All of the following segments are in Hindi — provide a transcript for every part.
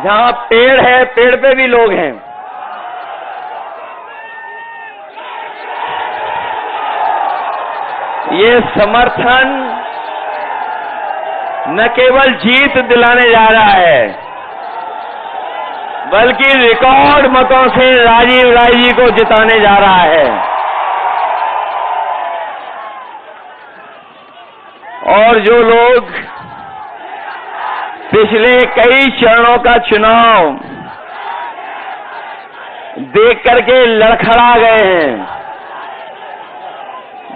जहां पेड़ है, पेड़ पे भी लोग हैं। ये समर्थन न केवल जीत दिलाने जा रहा है, बल्कि रिकॉर्ड मतों से राजीव राय जी को जिताने जा रहा है। और जो लोग पिछले कई चरणों का चुनाव देख करके लड़खड़ा गए हैं,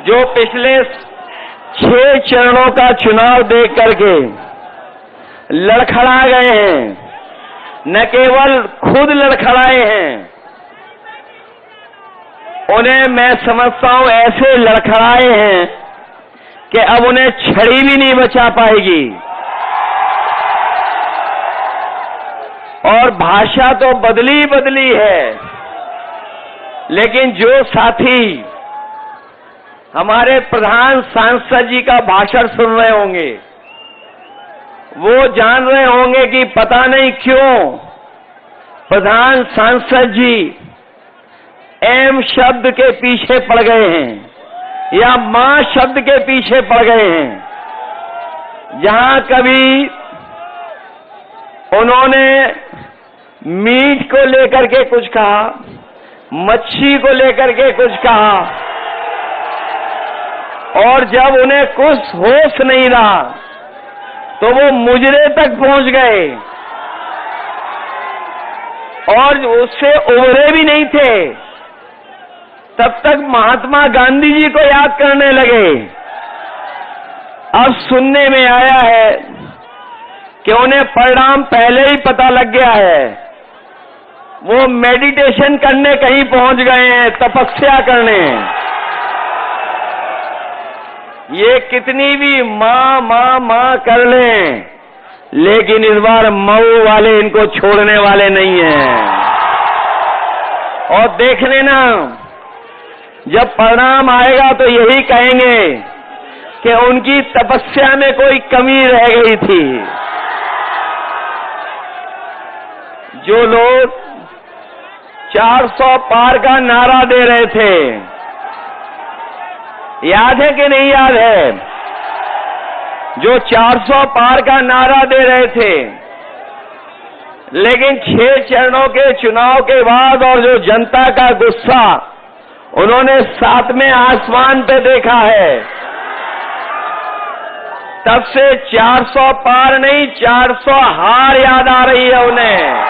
जो पिछले 6 चरणों का चुनाव देख करके लड़खड़ा गए हैं, न केवल खुद लड़खड़ाए हैं, उन्हें मैं समझता हूं ऐसे लड़खड़ाए हैं कि अब उन्हें छड़ी भी नहीं बचा पाएगी। और भाषा तो बदली बदली है, लेकिन जो साथी हमारे प्रधान सांसद जी का भाषण सुन रहे होंगे, वो जान रहे होंगे कि पता नहीं क्यों प्रधान सांसद जी एम शब्द के पीछे पड़ गए हैं या मां शब्द के पीछे पड़ गए हैं। जहां कभी उन्होंने मीट को लेकर के कुछ कहा, मच्छी को लेकर के कुछ कहा, और जब उन्हें कुछ होश नहीं रहा तो वो मुजरे तक पहुंच गए और उससे उबरे भी नहीं थे। तब तक महात्मा गांधी जी को याद करने लगे। अब सुनने में आया है कि उन्हें परिणाम पहले ही पता लग गया है। वो मेडिटेशन करने कहीं पहुंच गए हैं, तपस्या करने। ये कितनी भी मां मां मां कर लें, लेकिन इस बार मऊ वाले इनको छोड़ने वाले नहीं हैं। और देख लेना, जब परिणाम आएगा तो यही कहेंगे कि उनकी तपस्या में कोई कमी रह गई थी। जो लोग 400 पार का नारा दे रहे थे, याद है कि नहीं याद है? जो 400 पार का नारा दे रहे थे, लेकिन 6 चरणों के चुनाव के बाद और जो जनता का गुस्सा उन्होंने 7वें आसमान पे देखा है, तब से 400 पार नहीं 400 हार याद आ रही है उन्हें।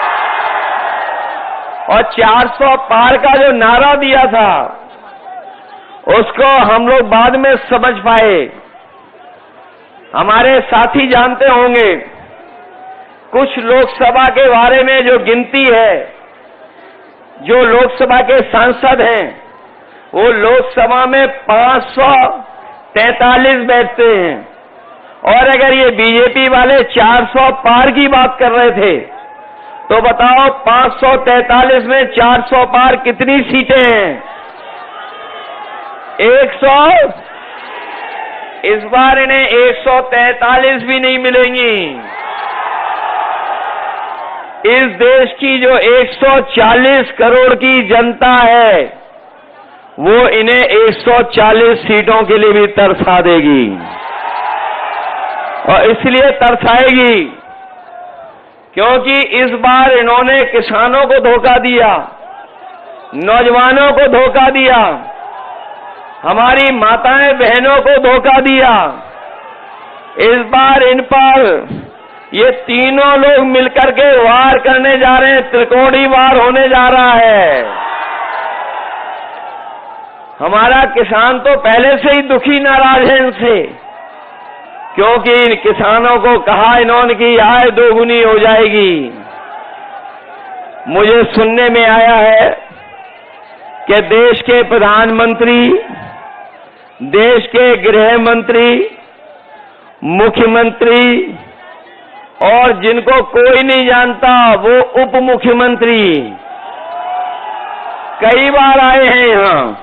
और 400 पार का जो नारा दिया था, उसको हम लोग बाद में समझ पाए। हमारे साथी जानते होंगे, कुछ लोकसभा के बारे में जो गिनती है, जो लोकसभा के सांसद हैं, वो लोकसभा में 543 बैठते हैं। और अगर ये बीजेपी वाले 400 पार की बात कर रहे थे, तो बताओ 543 में 400 पार कितनी सीटें हैं? 100। इस बार इन्हें 143 भी नहीं मिलेंगी। इस देश की जो 140 करोड़ की जनता है, वो इन्हें 140 सीटों के लिए भी तरसा देगी। और इसलिए तरसाएगी क्योंकि इस बार इन्होंने किसानों को धोखा दिया, नौजवानों को धोखा दिया, हमारी माताएं बहनों को धोखा दिया। इस बार इन पर ये तीनों लोग मिलकर के वार करने जा रहे हैं, त्रिकोणी वार होने जा रहा है। हमारा किसान तो पहले से ही दुखी नाराज है इनसे, क्योंकि इन किसानों को कहा इन्होंने कि आय दोगुनी हो जाएगी। मुझे सुनने में आया है कि देश के प्रधानमंत्री, देश के गृह मंत्री, मुख्यमंत्री और जिनको कोई नहीं जानता वो उप मुख्यमंत्री कई बार आए हैं यहां,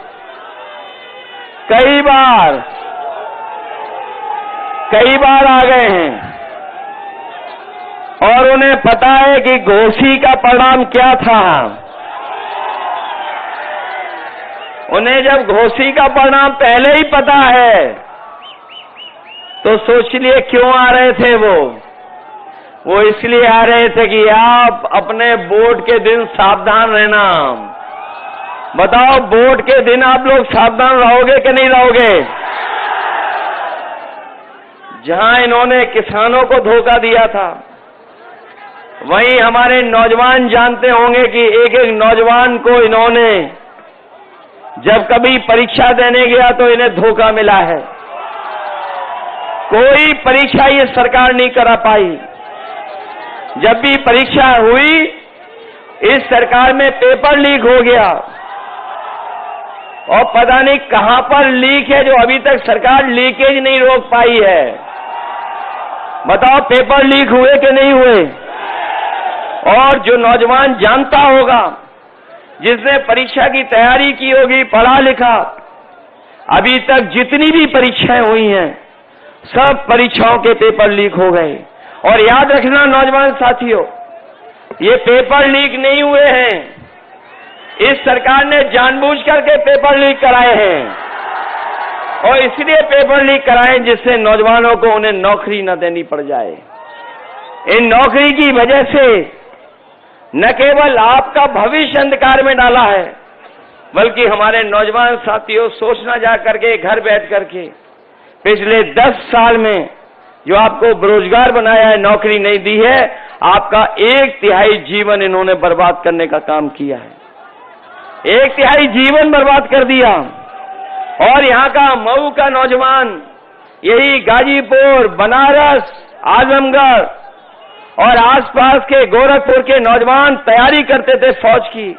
कई बार आ गए हैं। और उन्हें पता है कि घोसी का परिणाम क्या था। उन्हें जब घोसी का परिणाम पहले ही पता है तो सोच लिए क्यों आ रहे थे वो इसलिए आ रहे थे कि आप अपने वोट के दिन सावधान रहना। बताओ, वोट के दिन आप लोग सावधान रहोगे कि नहीं रहोगे? जहां इन्होंने किसानों को धोखा दिया था, वहीं हमारे नौजवान जानते होंगे कि एक एक नौजवान को इन्होंने जब कभी परीक्षा देने गया तो इन्हें धोखा मिला है। कोई परीक्षा ये सरकार नहीं करा पाई। जब भी परीक्षा हुई, इस सरकार में पेपर लीक हो गया और पता नहीं कहां पर लीक है जो अभी तक सरकार लीकेज नहीं रोक पाई है। बताओ, पेपर लीक हुए कि नहीं हुए? और जो नौजवान जानता होगा, जिसने परीक्षा की तैयारी की होगी, पढ़ा लिखा, अभी तक जितनी भी परीक्षाएं हुई हैं, सब परीक्षाओं के पेपर लीक हो गए। और याद रखना नौजवान साथियों, ये पेपर लीक नहीं हुए हैं, इस सरकार ने जानबूझ करके पेपर लीक कराए हैं। और इसलिए पेपर लीक कराए जिससे नौजवानों को उन्हें नौकरी न देनी पड़ जाए। इन नौकरी की वजह से न केवल आपका भविष्य अंधकार में डाला है, बल्कि हमारे नौजवान साथियों, सोचना जा करके घर बैठ करके पिछले 10 साल में जो आपको बेरोजगार बनाया है, नौकरी नहीं दी है, आपका 1/3 जीवन इन्होंने बर्बाद करने का काम किया है। 1/3 जीवन बर्बाद कर दिया। और यहां का मऊ का नौजवान, यही गाजीपुर, बनारस, आजमगढ़ और आसपास के गोरखपुर के नौजवान तैयारी करते थे फौज की।